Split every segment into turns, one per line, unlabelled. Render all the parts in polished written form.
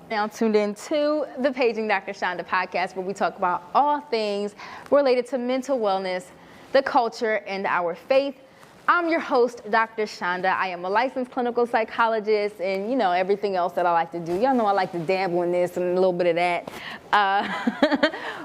Now tuned in to the Paging Dr. Chanda podcast, where we talk about all things related to mental wellness, the culture, and our faith. I'm your host, Dr. Chanda. I am a licensed clinical psychologist and, everything else that I like to do. Y'all know I like to dabble in this and a little bit of that.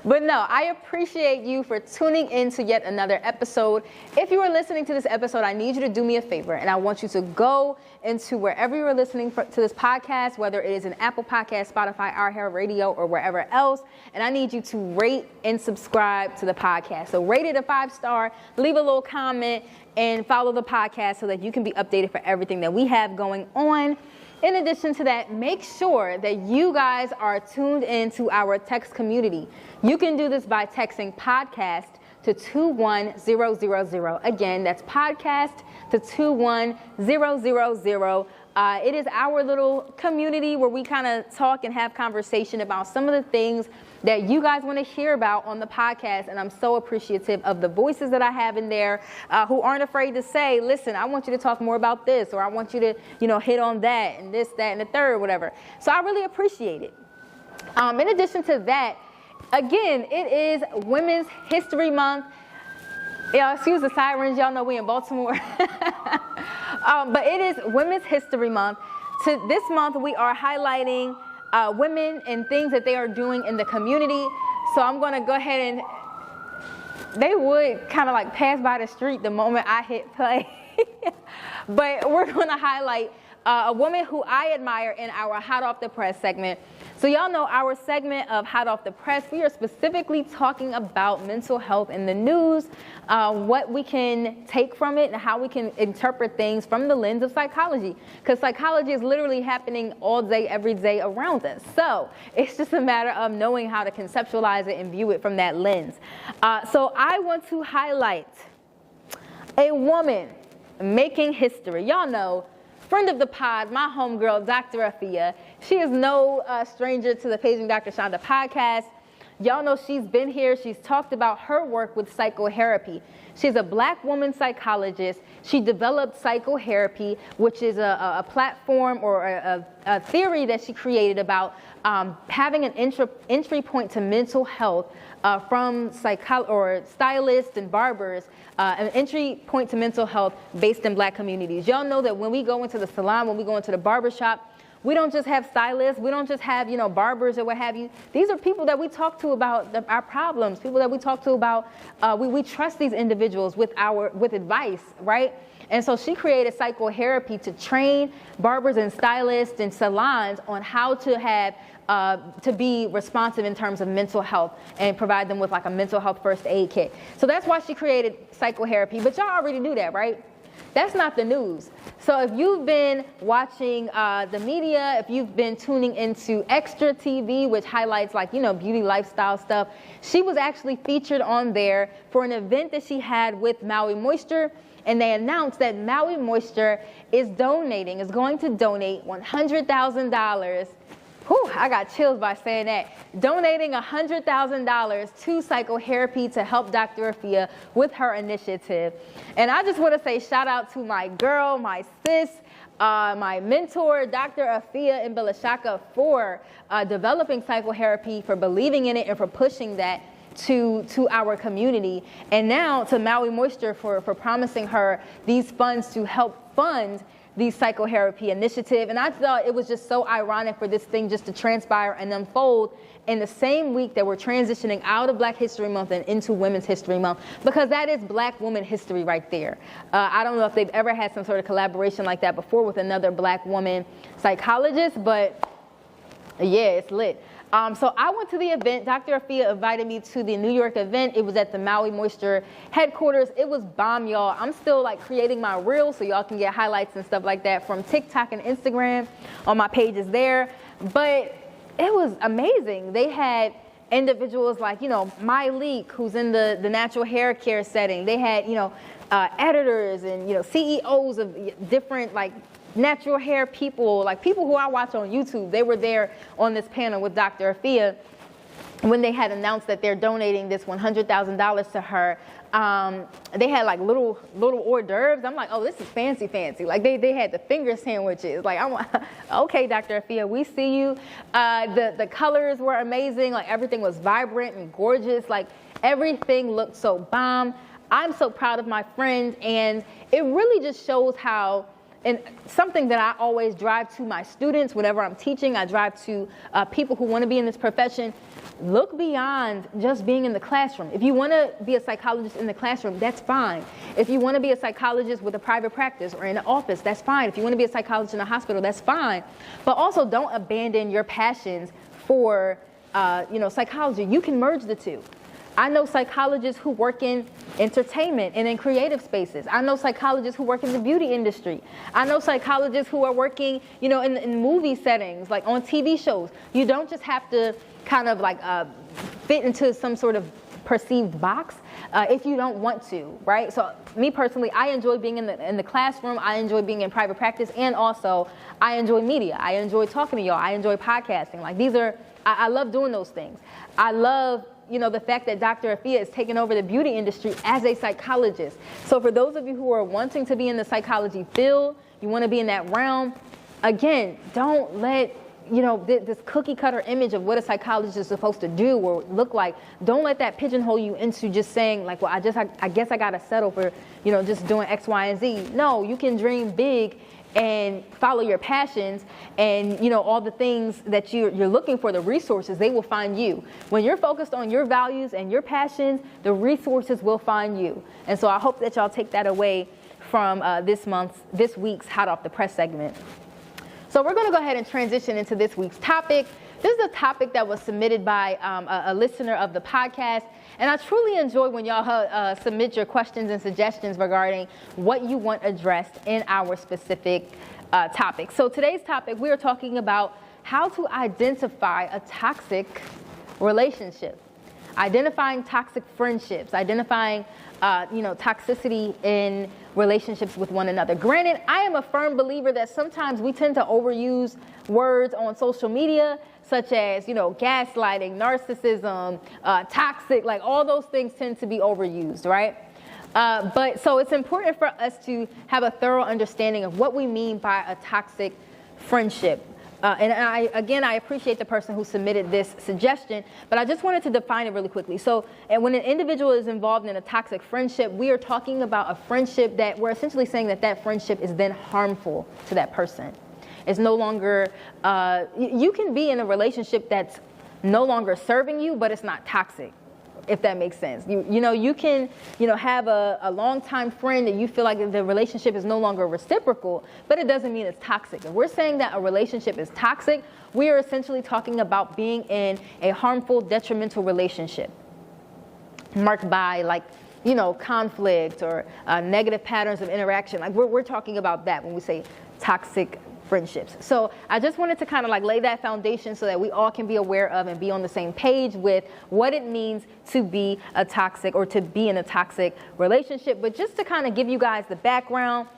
But no, I appreciate you for tuning in to yet another episode. If you are listening to this episode, I need you to do me a favor, and I want you to go into wherever you are listening to this podcast, whether it is an Apple Podcast, Spotify, iHeartRadio, or wherever else, and I need you to rate and subscribe to the podcast. So rate it a 5-star, leave a little comment, and follow the podcast so that you can be updated for everything that we have going on. In addition to that, make sure that you guys are tuned into our text community. You can do this by texting podcast to 21000. Again, that's podcast to 21000. It is our little community where we kind of talk and have conversation about some of the things that you guys want to hear about on the podcast. And I'm so appreciative of the voices that I have in there who aren't afraid to say, listen, I want you to talk more about this, or I want you to, hit on that and this, that, and the third, whatever. So I really appreciate it. In addition to that, again, it is Women's History Month. Excuse the sirens. Y'all know we in Baltimore. But it is Women's History Month. This month, we are highlighting women and things that they are doing in the community. So I'm going to go ahead and they would kind of like pass by the street the moment I hit play. But we're going to highlight a woman who I admire in our Hot Off the Press segment. So y'all know our segment of Hot Off the Press, we are specifically talking about mental health in the news, what we can take from it and how we can interpret things from the lens of psychology. Because psychology is literally happening all day, every day around us. So it's just a matter of knowing how to conceptualize it and view it from that lens. So I want to highlight a woman making history. Y'all know, friend of the pod, my homegirl, Dr. Afia. She is no stranger to the Paging Dr. Chanda podcast. Y'all know she's been here. She's talked about her work with psychotherapy. She's a Black woman psychologist. She developed psychotherapy, which is a platform or a theory that she created about having an entry point to mental health from stylists and barbers, an entry point to mental health based in Black communities. Y'all know that when we go into the salon, when we go into the barbershop, we don't just have stylists, we don't just have, barbers or what have you. These are people that we talk to about our problems, people that we talk to about, we trust these individuals with advice, right? And so she created psychotherapy to train barbers and stylists and salons on how to have to be responsive in terms of mental health and provide them with like a mental health first aid kit. So that's why she created psychotherapy. But y'all already knew that, right? That's not the news. So if you've been watching the media, if you've been tuning into Extra TV, which highlights beauty lifestyle stuff, she was actually featured on there for an event that she had with Maui Moisture. And they announced that Maui Moisture is going to donate $100,000. Whew, I got chills by saying that. Donating $100,000 to psychotherapy to help Dr. Afia with her initiative. And I just want to say shout out to my girl, my sis, my mentor, Dr. Afia Mbilashaka, for developing psychotherapy, for believing in it, and for pushing that to our community. And now to Maui Moisture for promising her these funds to help fund the psychotherapy initiative. And I thought it was just so ironic for this thing just to transpire and unfold in the same week that we're transitioning out of Black History Month and into Women's History Month, because that is Black woman history right there. I don't know if they've ever had some sort of collaboration like that before with another Black woman psychologist, but yeah, it's lit. So I went to the event. Dr. Afia invited me to the New York event. It was at the Maui Moisture headquarters. It was bomb, y'all. I'm still creating my reels so y'all can get highlights and stuff like that from TikTok and Instagram on my pages there. But it was amazing. They had individuals like, Myleek, who's in the natural hair care setting. They had, editors and, CEOs of different natural hair people, people who I watch on YouTube. They were there on this panel with Dr. Afia. when they had announced that they're donating this $100,000 to her, they had like little hors d'oeuvres. I'm like, oh, this is fancy. Like they had the finger sandwiches. Like, I'm okay, Dr. Afia, we see you. The colors were amazing. Like everything was vibrant and gorgeous. Like everything looked so bomb. I'm so proud of my friend, and it really just shows how, and something that I always drive to my students whenever I'm teaching, I drive to people who want to be in this profession. Look beyond just being in the classroom. If you want to be a psychologist in the classroom, that's fine. If you want to be a psychologist with a private practice or in an office, that's fine. If you want to be a psychologist in a hospital, that's fine. But also don't abandon your passions for psychology. You can merge the two. I know psychologists who work in entertainment and in creative spaces. I know psychologists who work in the beauty industry. I know psychologists who are working, in movie settings, like on TV shows. You don't just have to kind of like fit into some sort of perceived box if you don't want to, right? So me personally, I enjoy being in the classroom. I enjoy being in private practice, and also I enjoy media. I enjoy talking to y'all. I enjoy podcasting. Like I love doing those things. I love the fact that Dr. Afia is taking over the beauty industry as a psychologist. So for those of you who are wanting to be in the psychology field, you want to be in that realm, again, don't let, this cookie cutter image of what a psychologist is supposed to do or look like, don't let that pigeonhole you into just saying like, well, I guess I got to settle for, just doing X, Y, and Z. No, you can dream big and follow your passions, and all the things that you're looking for, the resources, they will find you. When you're focused on your values and your passions, the resources will find you. And so I hope that y'all take that away from this week's Hot Off the Press segment. So we're going to go ahead and transition into this week's topic. This is a topic that was submitted by a listener of the podcast. And I truly enjoy when y'all submit your questions and suggestions regarding what you want addressed in our specific topic. So today's topic, we are talking about how to identify a toxic relationship, identifying toxic friendships, identifying toxicity in relationships with one another. Granted, I am a firm believer that sometimes we tend to overuse words on social media, such as, gaslighting, narcissism, toxic, like all those things tend to be overused, right? But so it's important for us to have a thorough understanding of what we mean by a toxic friendship. And I appreciate the person who submitted this suggestion, but I just wanted to define it really quickly. So, and when an individual is involved in a toxic friendship, we are talking about a friendship that we're essentially saying that friendship is then harmful to that person. It's no longer, you can be in a relationship that's no longer serving you, but it's not toxic, if that makes sense. You can, have a longtime friend that you feel like the relationship is no longer reciprocal, but it doesn't mean it's toxic. If we're saying that a relationship is toxic, we are essentially talking about being in a harmful, detrimental relationship marked by conflict or negative patterns of interaction. Like we're talking about that when we say toxic friendships. So I just wanted to kind of lay that foundation so that we all can be aware of and be on the same page with what it means to be a toxic or to be in a toxic relationship. But just to kind of give you guys the background,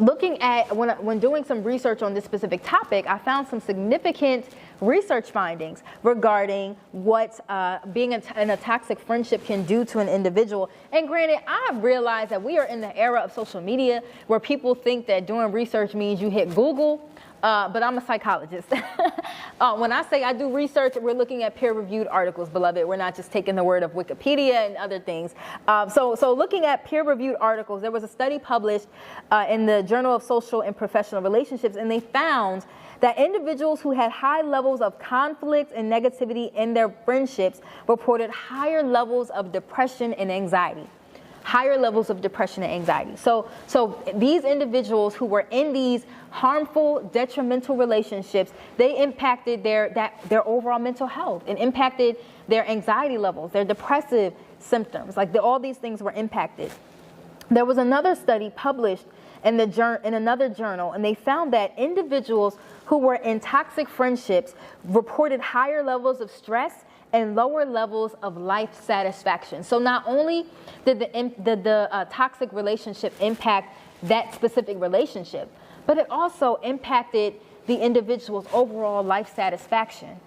looking at when doing some research on this specific topic, I found some significant research findings regarding what being in a toxic friendship can do to an individual. And granted, I've realized that we are in the era of social media where people think that doing research means you hit Google, but I'm a psychologist. When I say I do research, we're looking at peer-reviewed articles, beloved. We're not just taking the word of Wikipedia and other things. So looking at peer-reviewed articles, there was a study published in the Journal of Social and Professional Relationships, and they found that individuals who had high levels of conflict and negativity in their friendships reported higher levels of depression and anxiety. Higher levels of depression and anxiety. So these individuals who were in these harmful, detrimental relationships, they impacted their overall mental health and impacted their anxiety levels, their depressive symptoms. All these things were impacted. There was another study published in another journal, and they found that individuals who were in toxic friendships reported higher levels of stress and lower levels of life satisfaction. So not only did the toxic relationship impact that specific relationship, but it also impacted the individual's overall life satisfaction.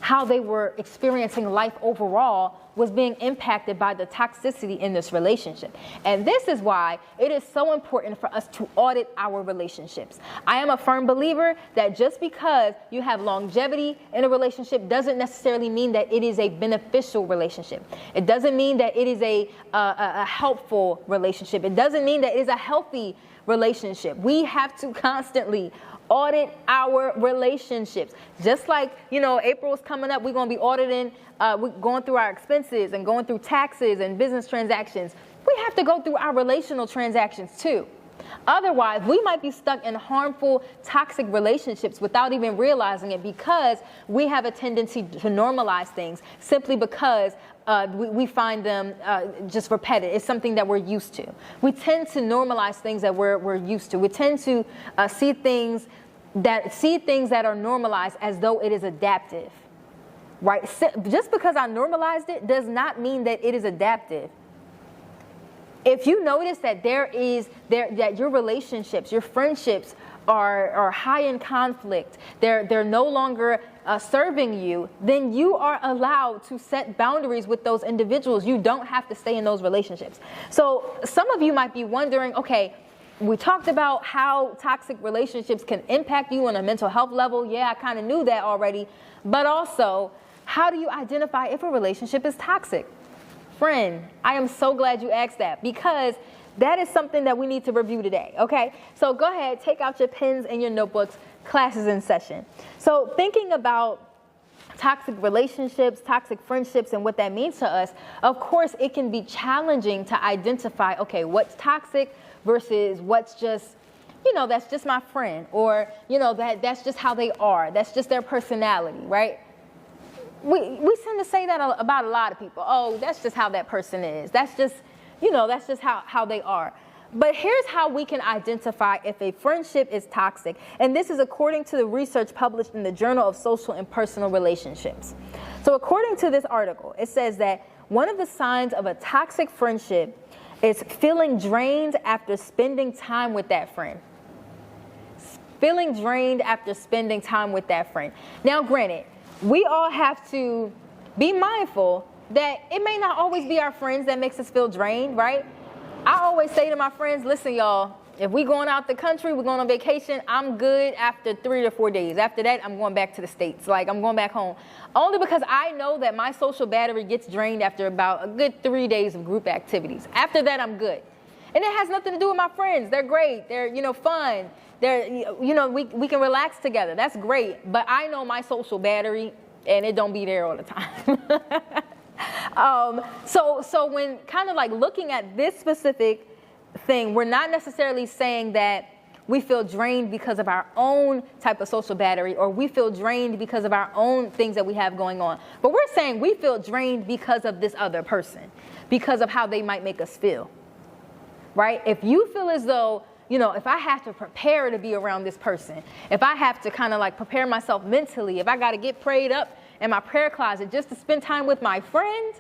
how they were experiencing life overall was being impacted by the toxicity in this relationship. And this is why it is so important for us to audit our relationships. I am a firm believer that just because you have longevity in a relationship doesn't necessarily mean that it is a beneficial relationship. It doesn't mean that it is a helpful relationship. It doesn't mean that it is a healthy relationship. We have to constantly audit our relationships. Just like, April's coming up, we're going to be auditing, we're going through our expenses and going through taxes and business transactions. We have to go through our relational transactions too. Otherwise, we might be stuck in harmful, toxic relationships without even realizing it, because we have a tendency to normalize things simply because we find them just repetitive. It's something that we're used to. We tend to normalize things that we're used to. We tend to see things that are normalized as though it is adaptive, right? Just because I normalized it does not mean that it is adaptive. If you notice that that your relationships, your friendships are high in conflict, they're no longer serving you, then you are allowed to set boundaries with those individuals. You don't have to stay in those relationships. So some of you might be wondering, okay, we talked about how toxic relationships can impact you on a mental health level. Yeah, I kind of knew that already. But also, how do you identify if a relationship is toxic? Friend, I am so glad you asked that, because that is something that we need to review today, okay? So go ahead, take out your pens and your notebooks. Class is in session. So thinking about toxic relationships, toxic friendships, and what that means to us, of course, it can be challenging to identify, okay, what's toxic versus what's just, that's just my friend, or, that's just how they are. That's just their personality, right? We tend to say that about a lot of people. Oh, that's just how that person is. That's just how they are. But here's how we can identify if a friendship is toxic. And this is according to the research published in the Journal of Social and Personal Relationships. So according to this article, it says that one of the signs of a toxic friendship is feeling drained after spending time with that friend. Feeling drained after spending time with that friend. Now, granted, we all have to be mindful that it may not always be our friends that makes us feel drained, right? I always say to my friends, listen, y'all, if we going out the country, we're going on vacation, I'm good after 3 to 4 days. After that, I'm going back to the States. I'm going back home. Only because I know that my social battery gets drained after about a good 3 days of group activities. After that, I'm good. And it has nothing to do with my friends. They're great. They're, fun. They're, we can relax together. That's great. But I know my social battery, and it don't be there all the time. So when kind of looking at this specific thing, we're not necessarily saying that we feel drained because of our own type of social battery, or we feel drained because of our own things that we have going on. But we're saying we feel drained because of this other person, because of how they might make us feel, right? If you feel as though, if I have to prepare to be around this person, if I have to kind of prepare myself mentally, if I got to get prayed up in my prayer closet just to spend time with my friend,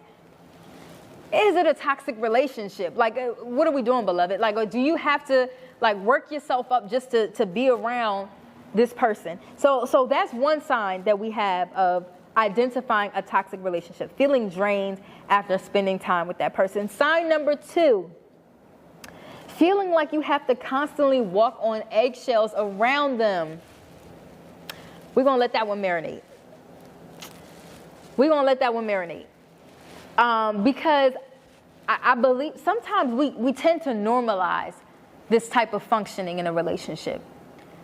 is it a toxic relationship? What are we doing, beloved? Do you have to work yourself up just to be around this person? So that's one sign that we have of identifying a toxic relationship, feeling drained after spending time with that person. Sign number 2, feeling like you have to constantly walk on eggshells around them. We're going to let that one marinate. Because I believe sometimes we tend to normalize this type of functioning in a relationship,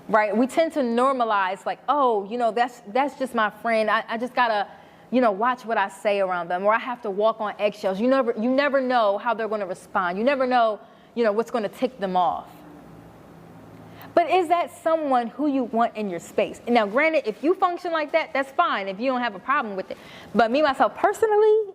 right? We tend to normalize that's just my friend. I just gotta, watch what I say around them, or I have to walk on eggshells. You never know how they're going to respond. You never know, what's going to tick them off. But is that someone who you want in your space? Now, granted, if you function like that, that's fine if you don't have a problem with it. But me, myself, personally,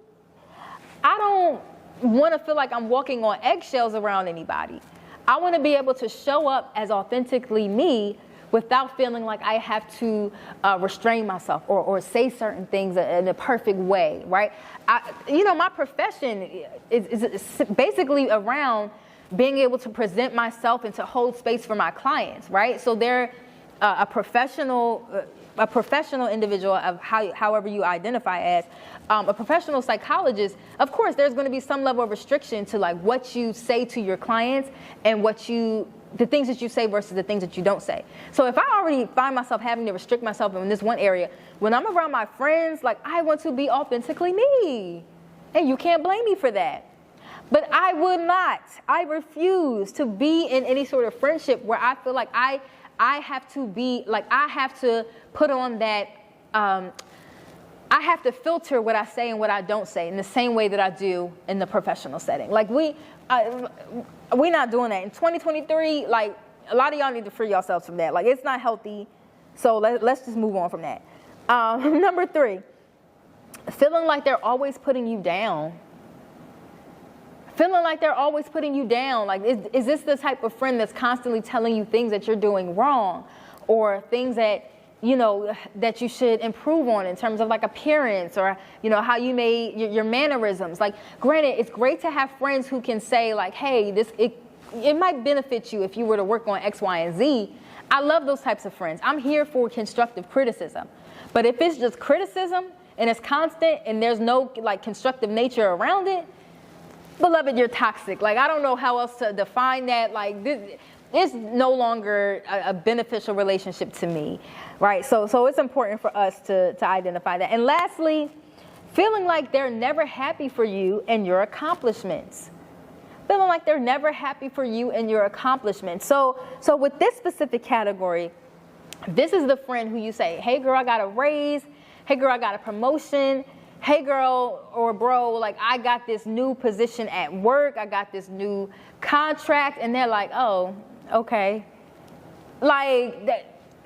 I don't want to feel like I'm walking on eggshells around anybody. I want to be able to show up as authentically me without feeling like I have to restrain myself or say certain things in a perfect way, right? My profession is basically around being able to present myself and to hold space for my clients, right? So they're a professional a professional individual, of however you identify as, a professional psychologist, of course, there's going to be some level of restriction to like what you say to your clients and the things that you say versus the things that you don't say. So if I already find myself having to restrict myself in this one area, when I'm around my friends, like I want to be authentically me. And you can't blame me for that. But I refuse to be in any sort of friendship where I feel like I have to put on that, I have to filter what I say and what I don't say in the same way that I do in the professional setting. Like we're not doing that. In 2023, like a lot of y'all need to free yourselves from that. Like it's not healthy. So let's just move on from that. Number 3, feeling like they're always putting you down. Feeling like they're always putting you down. Like, is this the type of friend that's constantly telling you things that you're doing wrong, or things that, you know, that you should improve on in terms of like appearance, or, you know, how you your mannerisms. Like, granted, it's great to have friends who can say like, hey, it might benefit you if you were to work on X, Y, and Z. I love those types of friends. I'm here for constructive criticism. But if it's just criticism and it's constant and there's no like constructive nature around it, beloved, you're toxic. Like, I don't know how else to define that. Like, this is no longer a beneficial relationship to me, right? So it's important for us to identify that. And lastly, feeling like they're never happy for you and your accomplishments. Feeling like they're never happy for you and your accomplishments. So with this specific category, this is the friend who you say, hey girl, I got a raise. Hey girl, I got a promotion. Hey girl or bro, like I got this new position at work, I got this new contract, and they're like, oh, okay. Like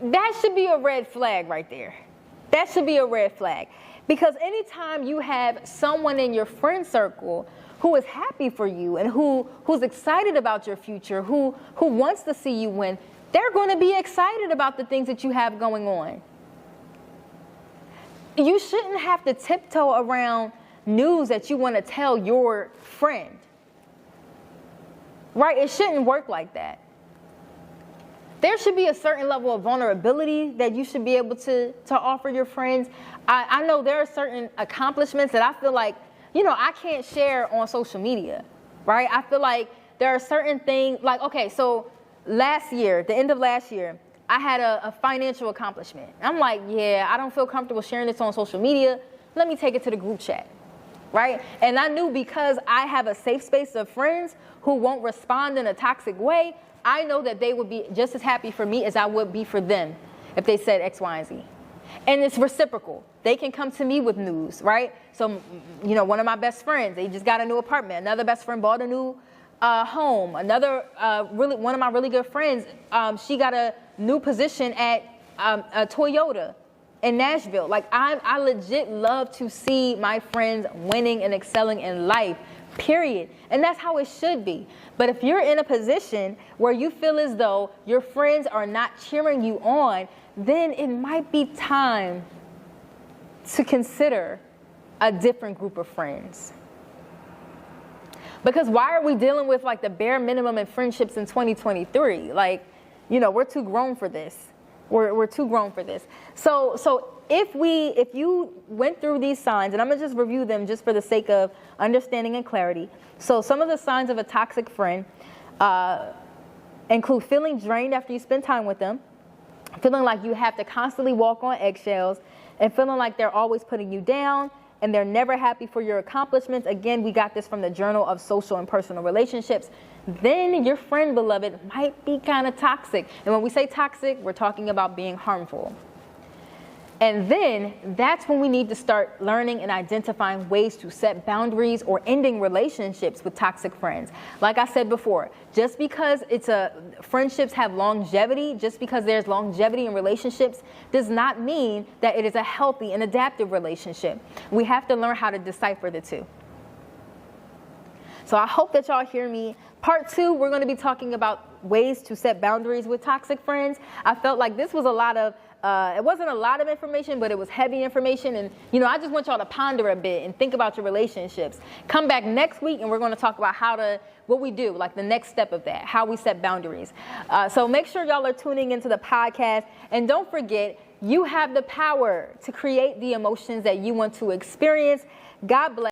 that should be a red flag right there. That should be a red flag. Because anytime you have someone in your friend circle who is happy for you and who's excited about your future, who wants to see you win, they're going to be excited about the things that you have going on. You shouldn't have to tiptoe around news that you want to tell your friend, right? It shouldn't work like that. There should be a certain level of vulnerability that you should be able to offer your friends. I know there are certain accomplishments that I feel like, you know, I can't share on social media, right? I feel like there are certain things, like, okay, so last year, the end of last year, I had a financial accomplishment. I'm like, yeah, I don't feel comfortable sharing this on social media. Let me take it to the group chat, right? And I knew because I have a safe space of friends who won't respond in a toxic way, I know that they would be just as happy for me as I would be for them if they said X, Y, and Z. And it's reciprocal. They can come to me with news, right? So, you know, one of my best friends, they just got a new apartment. Another best friend bought a new home. Another, one of my really good friends, she got a new position at a Toyota in Nashville. Like, I legit love to see my friends winning and excelling in life, period. And that's how it should be. But if you're in a position where you feel as though your friends are not cheering you on, then it might be time to consider a different group of friends. Because why are we dealing with like the bare minimum in friendships in 2023? Like, you know, we're too grown for this. We're too grown for this. So if you went through these signs, and I'm gonna just review them just for the sake of understanding and clarity. So some of the signs of a toxic friend include feeling drained after you spend time with them, feeling like you have to constantly walk on eggshells, and feeling like they're always putting you down, and they're never happy for your accomplishments. Again, we got this from the Journal of Social and Personal Relationships. Then your friend, beloved, might be kind of toxic. And when we say toxic, we're talking about being harmful. And then that's when we need to start learning and identifying ways to set boundaries or ending relationships with toxic friends. Like I said before, just because friendships have longevity, just because there's longevity in relationships, does not mean that it is a healthy and adaptive relationship. We have to learn how to decipher the two. So I hope that y'all hear me. Part 2, we're going to be talking about ways to set boundaries with toxic friends. I felt like this was it wasn't a lot of information, but it was heavy information. And, you know, I just want y'all to ponder a bit and think about your relationships. Come back next week and we're going to talk about what we do, like the next step of that, how we set boundaries. So make sure y'all are tuning into the podcast. And don't forget, You have the power to create the emotions that you want to experience. God bless.